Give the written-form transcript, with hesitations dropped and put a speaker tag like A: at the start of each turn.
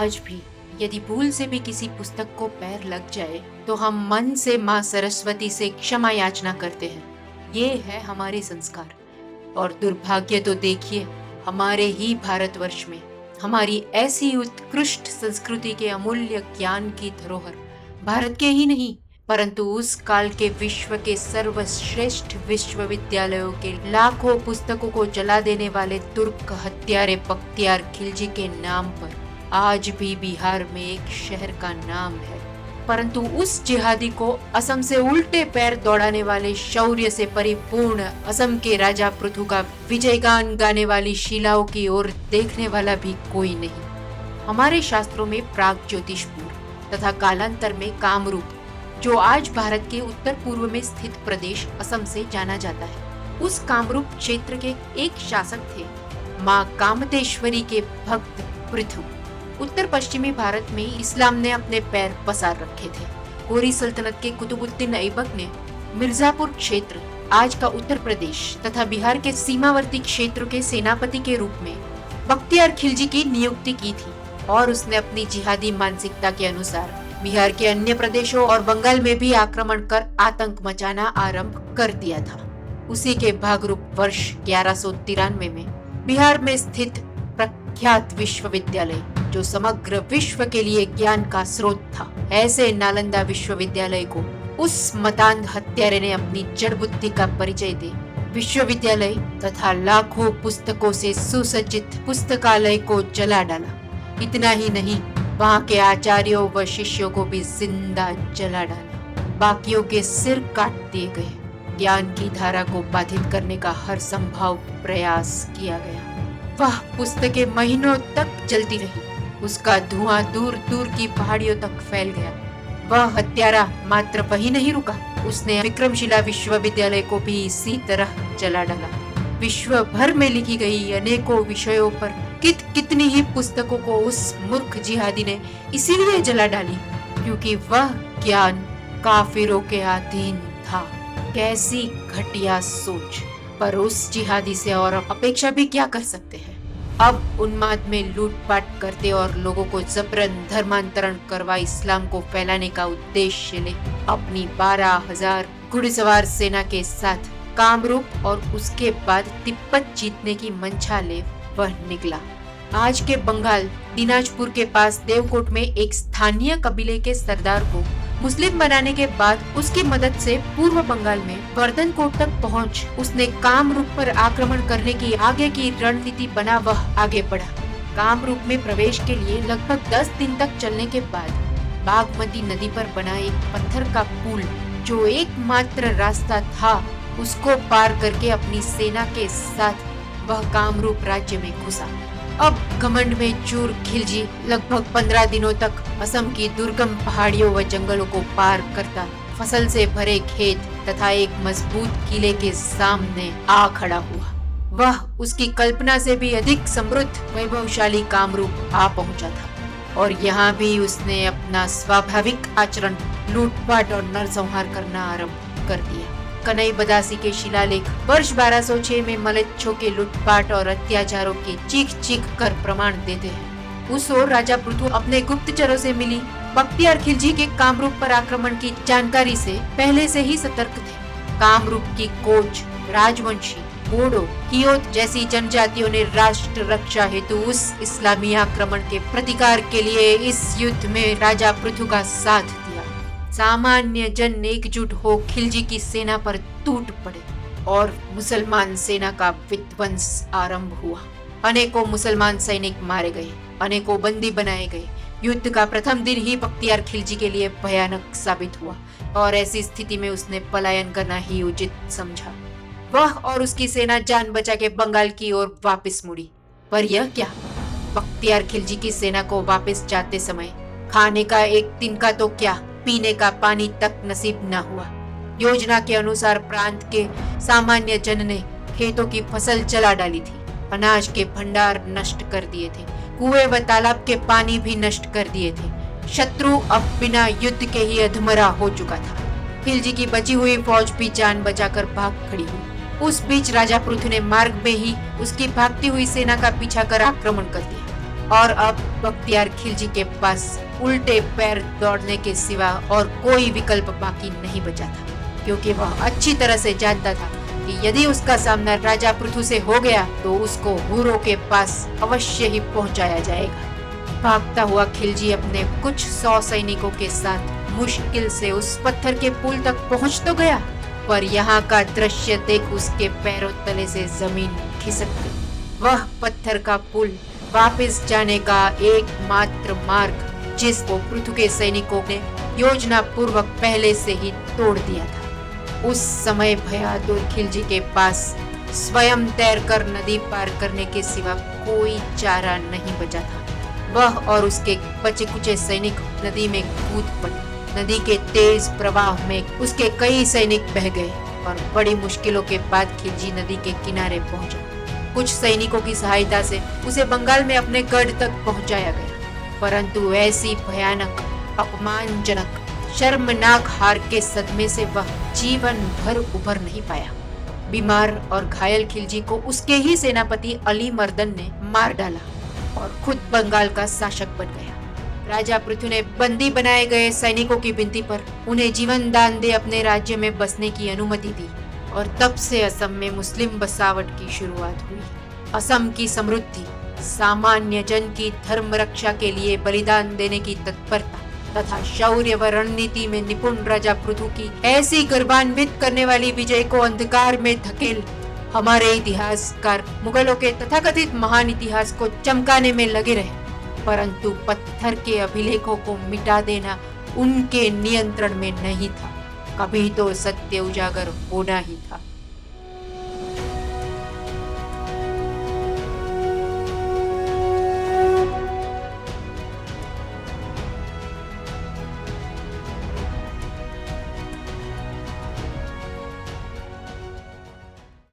A: आज भी यदि भूल से भी किसी पुस्तक को पैर लग जाए तो हम मन से माँ सरस्वती से क्षमा याचना करते हैं। ये है हमारे संस्कार। और दुर्भाग्य तो देखिए, हमारे ही भारतवर्ष में हमारी ऐसी उत्कृष्ट संस्कृति के अमूल्य ज्ञान की धरोहर भारत के ही नहीं परंतु उस काल के विश्व के सर्वश्रेष्ठ विश्वविद्यालयों के लाखों पुस्तकों को जला देने वाले तुर्क हत्यारे बख्तियार खिलजी के नाम पर आज भी बिहार में एक शहर का नाम है। परंतु उस जिहादी को असम से उल्टे पैर दौड़ाने वाले शौर्य से परिपूर्ण असम के राजा पृथु का विजयगान गाने वाली शिलाओं की ओर देखने वाला भी कोई नहीं। हमारे शास्त्रों में प्राग ज्योतिषपुर तथा कालांतर में कामरूप, जो आज भारत के उत्तर पूर्व में स्थित प्रदेश असम से जाना जाता है, उस कामरूप क्षेत्र के एक शासक थे माँ कामतेश्वरी के भक्त पृथु। उत्तर पश्चिमी भारत में इस्लाम ने अपने पैर पसार रखे थे। गोरी सल्तनत के कुतुबुद्दीन ऐबक ने मिर्जापुर क्षेत्र, आज का उत्तर प्रदेश तथा बिहार के सीमावर्ती क्षेत्र के सेनापति के रूप में बख्तियार खिलजी की नियुक्ति की थी और उसने अपनी जिहादी मानसिकता के अनुसार बिहार के अन्य प्रदेशों और बंगाल में भी आक्रमण कर आतंक मचाना आरंभ कर दिया था। उसी के भागरूप वर्ष 1193 में बिहार में स्थित प्रख्यात विश्वविद्यालय, जो समग्र विश्व के लिए ज्ञान का स्रोत था, ऐसे नालंदा विश्वविद्यालय को उस मतांध हत्यारे ने अपनी जड़ बुद्धि का परिचय दे विश्वविद्यालय तथा लाखों पुस्तकों से सुसज्जित पुस्तकालय को जला डाला। इतना ही नहीं, वहाँ के आचार्यों व शिष्यों को भी जिंदा जला डाला। बाकियों के सिर काट दिए गए। ज्ञान की धारा को बाधित करने का हर संभव प्रयास किया गया। वह पुस्तकें महीनों तक जलती रही। उसका धुआं दूर दूर की पहाड़ियों तक फैल गया। वह हत्यारा मात्र वही नहीं रुका, उसने विक्रमशिला विश्वविद्यालय को भी इसी तरह जला डाला। विश्व भर में लिखी गई अनेकों विषयों पर कितनी ही पुस्तकों को उस मूर्ख जिहादी ने इसीलिए जला डाली क्योंकि वह ज्ञान काफिरों के अधीन था। कैसी घटिया सोच! पर उस जिहादी से और अपेक्षा भी क्या कर सकते हैं। अब उन्माद में लूटपाट करते और लोगों को जबरन धर्मांतरण करवा इस्लाम को फैलाने का उद्देश्य ले अपनी 12,000 घुड़सवार सेना के साथ कामरूप और उसके बाद तिब्बत जीतने की मंशा ले वह निकला। आज के बंगाल दिनाजपुर के पास देवकोट में एक स्थानीय कबीले के सरदार को मुस्लिम बनाने के बाद उसकी मदद से पूर्व बंगाल में वर्धनकोट तक पहुंच उसने कामरूप पर आक्रमण करने की आगे की रणनीति बना वह आगे बढ़ा। कामरूप में प्रवेश के लिए लगभग 10 दिन तक चलने के बाद बागमती नदी पर बना एक पत्थर का पुल, जो एकमात्र रास्ता था, उसको पार करके अपनी सेना के साथ वह कामरूप राज्य में घुसा। अब घमंड में चूर खिलजी लगभग 15 दिनों तक असम की दुर्गम पहाड़ियों व जंगलों को पार करता फसल से भरे खेत तथा एक मजबूत किले के सामने आ खड़ा हुआ। वह उसकी कल्पना से भी अधिक समृद्ध वैभवशाली कामरूप आ पहुंचा था और यहाँ भी उसने अपना स्वाभाविक आचरण लूटपाट और नरसंहार करना आरंभ कर दिया। कनई बदासी के शिलालेख वर्ष 1206 में मलेच्छों के लूटपाट और अत्याचारों के चीख चीख कर प्रमाण देते हैं। उस ओर राजा पृथु अपने गुप्तचरों से मिली बख्तियार खिलजी के कामरूप पर आक्रमण की जानकारी से पहले से ही सतर्क थे। कामरूप की कोच, राजवंशी, बोडो, कियोत जैसी जनजातियों ने राष्ट्र रक्षा हेतु उस इस्लामी आक्रमण के प्रतिकार के लिए इस युद्ध में राजा पृथु का साथ दिया। सामान्य जन एकजुट हो खिलजी की सेना पर टूट पड़े और मुसलमान सेना का विध्वंस आरंभ हुआ। अनेकों मुसलमान सैनिक मारे गए, अनेकों बंदी बनाए गए। युद्ध का प्रथम दिन ही बख्तियार खिलजी के लिए भयानक साबित हुआ और ऐसी स्थिति में उसने पलायन करना ही उचित समझा। वह और उसकी सेना जान बचा के बंगाल की ओर वापस मुड़ी। पर यह क्या, बख्तियार खिलजी की सेना को वापस जाते समय खाने का एक दिन का तो क्या, पीने का पानी तक नसीब न हुआ। योजना के अनुसार प्रांत के सामान्य जन ने खेतों की फसल जला डाली थी, अनाज के भंडार नष्ट कर दिए थे, कुएं व तालाब के पानी भी नष्ट कर दिए थे। शत्रु अब बिना युद्ध के ही अधमरा हो चुका था। खिलजी की बची हुई फौज भी जान बचाकर भाग खड़ी हुई। उस बीच राजा पृथु ने मार्ग में ही उसकी भागती हुई सेना का पीछा कर आक्रमण कर दिया। और अब बख्तियार खिलजी के पास उल्टे पैर दौड़ने के सिवा और कोई विकल्प बाकी नहीं बचा था, क्योंकि वह अच्छी तरह से जानता था कि यदि उसका सामना राजा पृथु से हो गया तो उसको हुरों के पास अवश्य ही पहुंचाया जाएगा। भागता हुआ खिलजी अपने कुछ 100 सैनिकों के साथ मुश्किल से उस पत्थर के पुल तक पहुंच तो गया, पर यहाँ का दृश्य देख उसके पैरों तले से जमीन खिसक गई। वह पत्थर का पुल वापस जाने का एकमात्र मार्ग जिसको पृथु के सैनिकों ने योजना पूर्वक पहले से ही तोड़ दिया था। उस समय बहादुर खिलजी के पास स्वयं तैरकर नदी पार करने के सिवा कोई चारा नहीं बचा था। वह और उसके बचे कुचे सैनिक नदी में कूद पड़े। नदी के तेज प्रवाह में उसके कई सैनिक बह गए और बड़ी मुश्किलों के बाद खिलजी नदी के किनारे पहुंचा। कुछ सैनिकों की सहायता से उसे बंगाल में अपने गढ़ तक पहुंचाया गया, परंतु ऐसी भयानक, अपमानजनक, शर्मनाक हार के सदमे से वह जीवन भर उभर नहीं पाया। बीमार और घायल खिलजी को उसके ही सेनापति अली मर्दन ने मार डाला और खुद बंगाल का शासक बन गया। राजा पृथु ने बंदी बनाए गए सैनिकों की विनती पर उन्हें जीवन दान दे अपने राज्य में बसने की अनुमति दी और तब से असम में मुस्लिम बसावट की शुरुआत हुई। असम की समृद्धि, सामान्य जन की धर्म रक्षा के लिए बलिदान देने की तत्परता तथा शौर्य व रणनीति में निपुण राजा पृथु की ऐसी गर्वान्वित करने वाली विजय को अंधकार में धकेल हमारे इतिहासकार मुगलों के तथाकथित महान इतिहास को चमकाने में लगे रहे, परंतु पत्थर के अभिलेखों को मिटा देना उनके नियंत्रण में नहीं था। कभी तो सत्य उजागर होना ही था।